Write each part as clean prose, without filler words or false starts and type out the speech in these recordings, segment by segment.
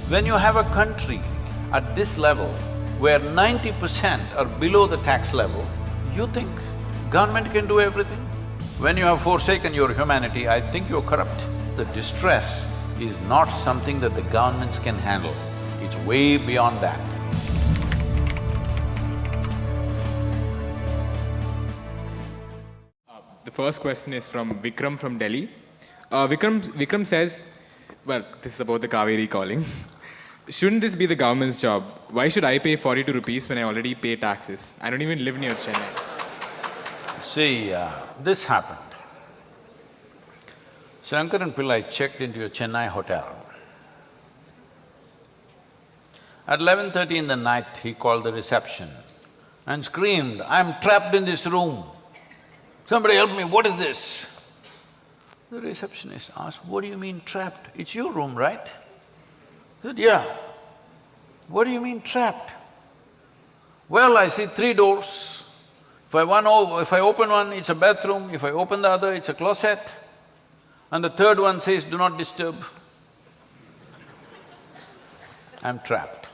When you have a country at this level where 90% are below the tax level, you think government can do everything? When you have forsaken your humanity, I think you're corrupt. The distress is not something that the governments can handle, it's way beyond that. The first question is from Vikram from Delhi. Vikram says, well, this is about the CauveryCalling. Shouldn't this be the government's job? Why should I pay 42 rupees when I already pay taxes? I don't even live near Chennai. See, this happened. Shankaran Pillai checked into a Chennai hotel. At 11:30 in the night, he called the reception and screamed, "I'm trapped in this room. Somebody help me, what is this?" The receptionist asked, "What do you mean trapped? It's your room, right?" He said, "Yeah." "What do you mean trapped?" "Well, I see 3 doors. If I open one, it's a bathroom, if I open the other, it's a closet, and the third one says, 'Do not disturb.' I'm trapped."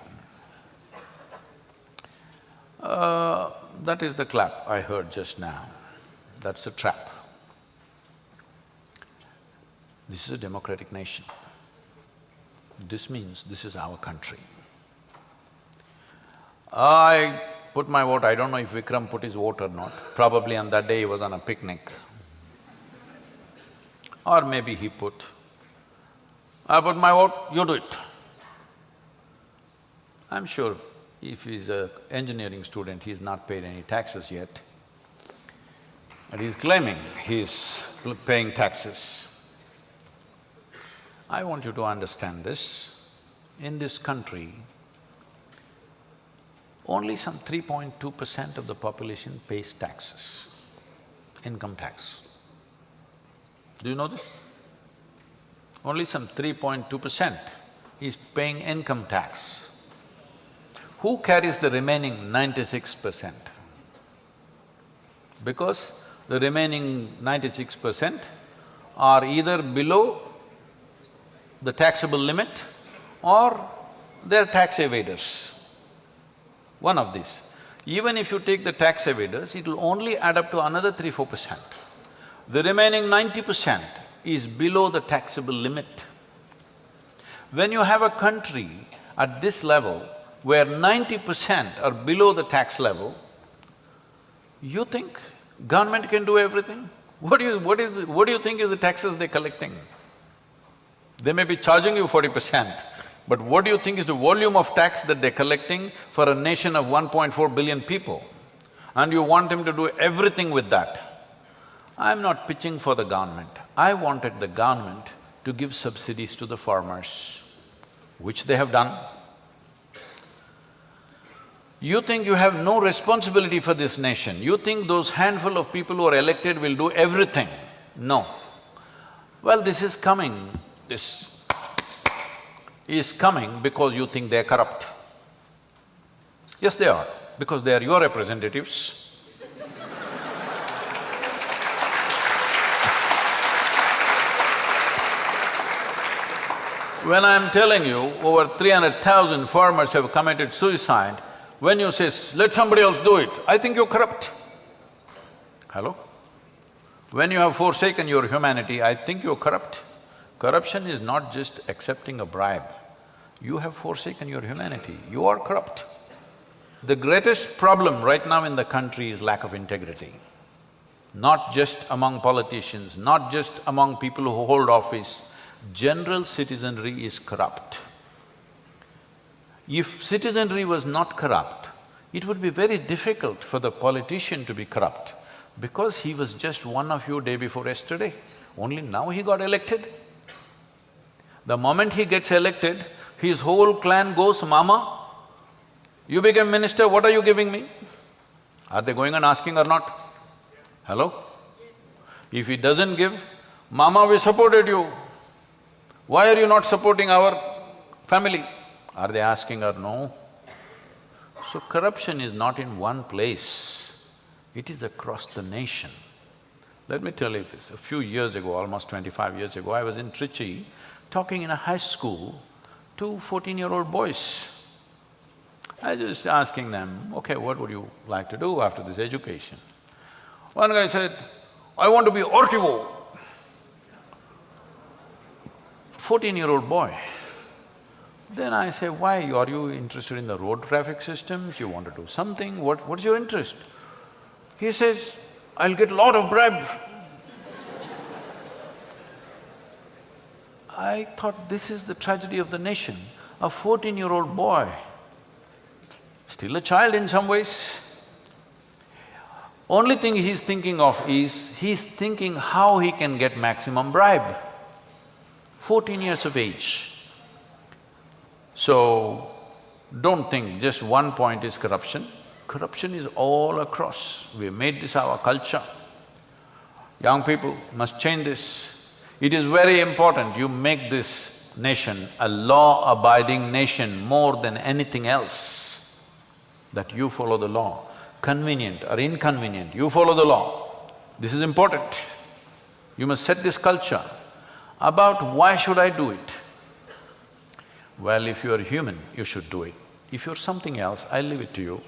That is the clap I heard just now. That's a trap. This is a democratic nation. This means this is our country. I put my vote, I don't know if Vikram put his vote or not. Probably on that day he was on a picnic. Or maybe he put. I put my vote, you do it. I'm sure if he's an engineering student, he's not paid any taxes yet. And he's claiming he's paying taxes. I want you to understand this. In this country, only some 3.2% of the population pays taxes, income tax. Do you know this? Only some 3.2% is paying income tax. Who carries the remaining 96%? Because the remaining 96% are either below the taxable limit or they're tax evaders. One of these. Even if you take the tax evaders, it'll only add up to another 3–4%. The remaining 90% is below the taxable limit. When you have a country at this level where 90% are below the tax level, you think government can do everything? What do you think is the taxes they're collecting? They may be charging you 40%, but what do you think is the volume of tax that they're collecting for a nation of 1.4 billion people? And you want them to do everything with that. I'm not pitching for the government. I wanted the government to give subsidies to the farmers, which they have done. You think you have no responsibility for this nation, you think those handful of people who are elected will do everything. No. Well, this is coming because you think they're corrupt. Yes, they are, because they are your representatives. When I'm telling you over 300,000 farmers have committed suicide, when you say, "Let somebody else do it," I think you're corrupt. Hello? When you have forsaken your humanity, I think you're corrupt. Corruption is not just accepting a bribe. You have forsaken your humanity, you are corrupt. The greatest problem right now in the country is lack of integrity. Not just among politicians, not just among people who hold office, general citizenry is corrupt. If citizenry was not corrupt, it would be very difficult for the politician to be corrupt because he was just one of you day before yesterday. Only now he got elected. The moment he gets elected, his whole clan goes, "Mama, you became minister, what are you giving me?" Are they going and asking or not? Hello? If he doesn't give, "Mama, we supported you. Why are you not supporting our family?" Are they asking or no? So corruption is not in one place, it is across the nation. Let me tell you this, a few years ago, almost 25 years ago, I was in Trichy talking in a high school two 14-year-old boys. I just asking them, okay, what would you like to do after this education? One guy said, I want to be RTO. 14-year-old boy. Then I say, why? Are you interested in the road traffic systems? You want to do something? What's your interest? He says, I'll get a lot of bribe. I thought this is the tragedy of the nation. A 14-year-old boy, still a child in some ways. Only thing he's thinking of is, he's thinking how he can get maximum bribe. 14 years of age. So, don't think just one point is corruption. Corruption is all across. We have made this our culture. Young people must change this. It is very important you make this nation a law-abiding nation more than anything else, that you follow the law. Convenient or inconvenient, you follow the law. This is important. You must set this culture. About why should I do it? Well, if you are human, you should do it. If you're something else, I leave it to you.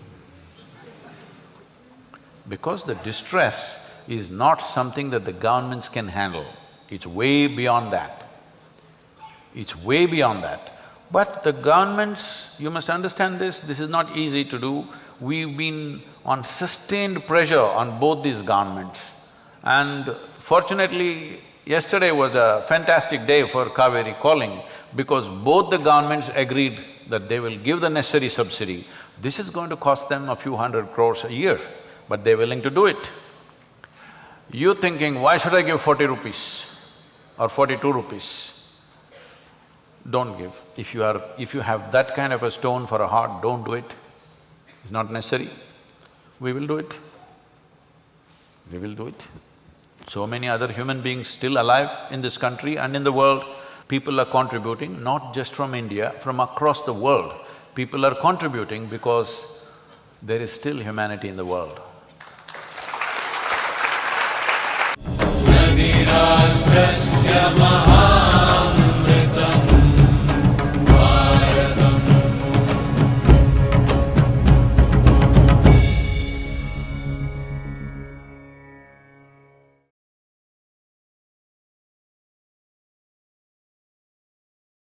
Because the distress is not something that the governments can handle. It's way beyond that. It's way beyond that. But the governments, you must understand this is not easy to do. We've been on sustained pressure on both these governments. And fortunately, yesterday was a fantastic day for CauveryCalling because both the governments agreed that they will give the necessary subsidy. This is going to cost them a few 100 crores a year, but they're willing to do it. You're thinking, why should I give 40 rupees or 42 rupees? Don't give. If you have that kind of a stone for a heart, don't do it. It's not necessary. We will do it. We will do it. So many other human beings still alive in this country and in the world. People are contributing, not just from India, from across the world. People are contributing because there is still humanity in the world.